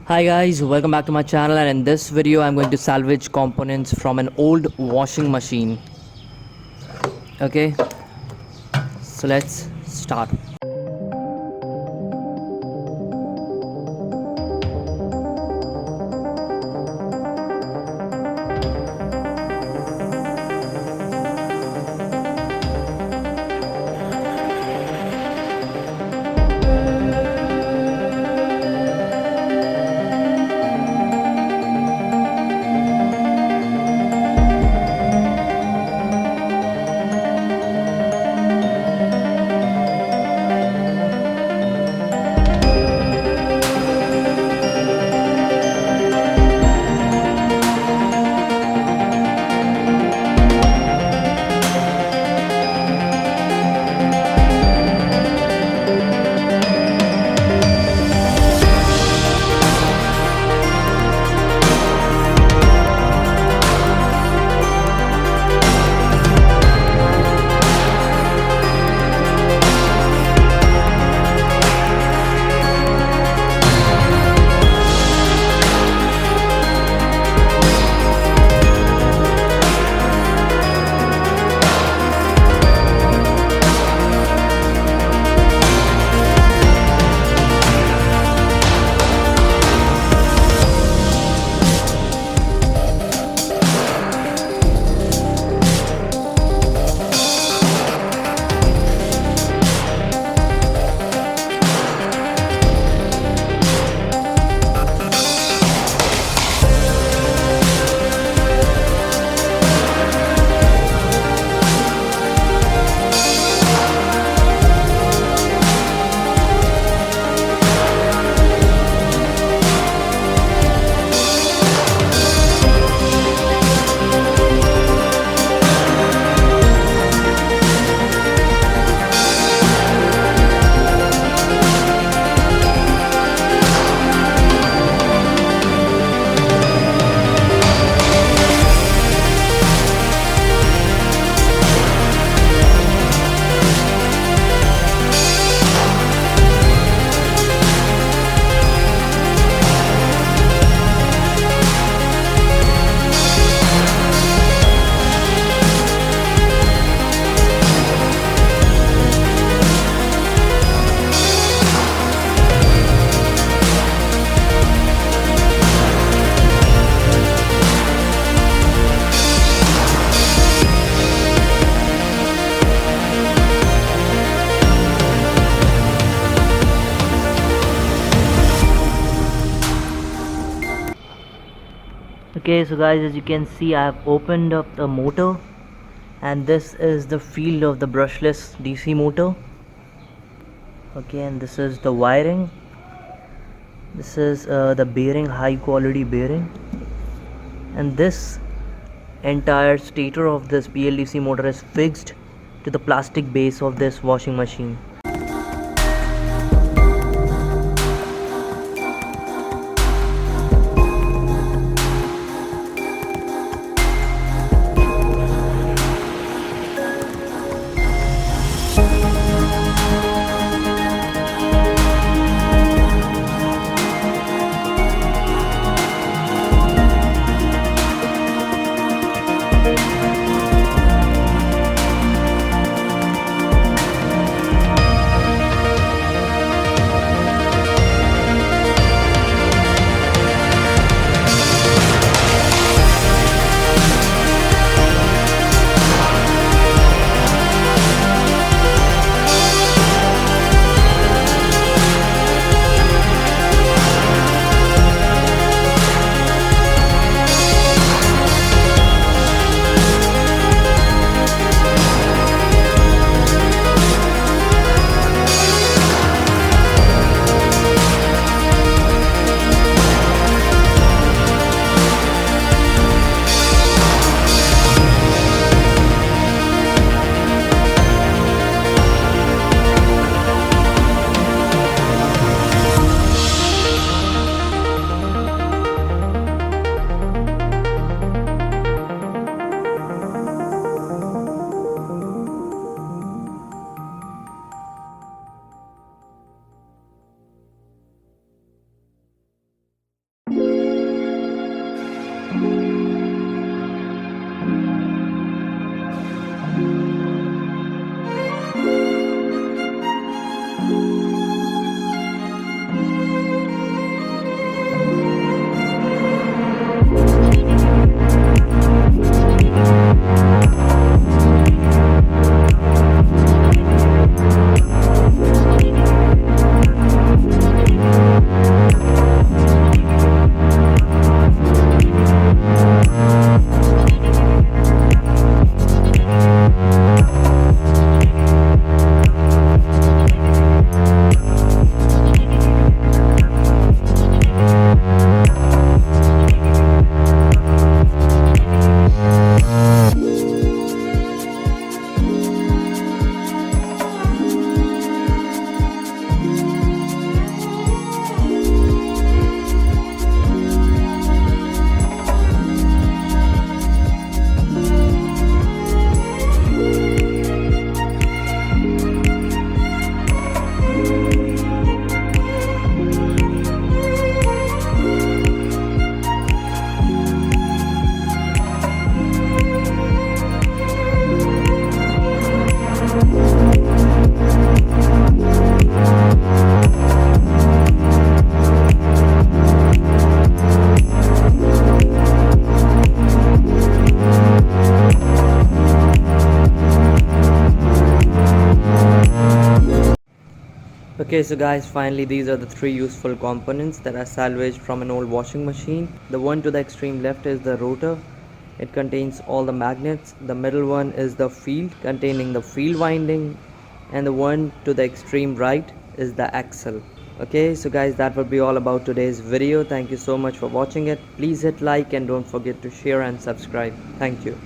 Hi guys, welcome back to my channel, and in this video I'm going to salvage components from an old washing machine. Okay, so let's start. Okay, so guys, as you can see, I have opened up the motor, and this is the field of the brushless DC motor. Okay, and this is the wiring. This is the bearing, high quality bearing, and this entire stator of this BLDC motor is fixed to the plastic base of this washing machine. Okay, so guys, finally these are the three useful components that are salvaged from an old washing machine. The one to the extreme left is the rotor. It contains all the magnets. The middle one is the field containing the field winding, and the one to the extreme right is the axle. Okay, so guys, that would be all about today's video. Thank you so much for watching it. Please hit like and don't forget to share and subscribe. Thank you.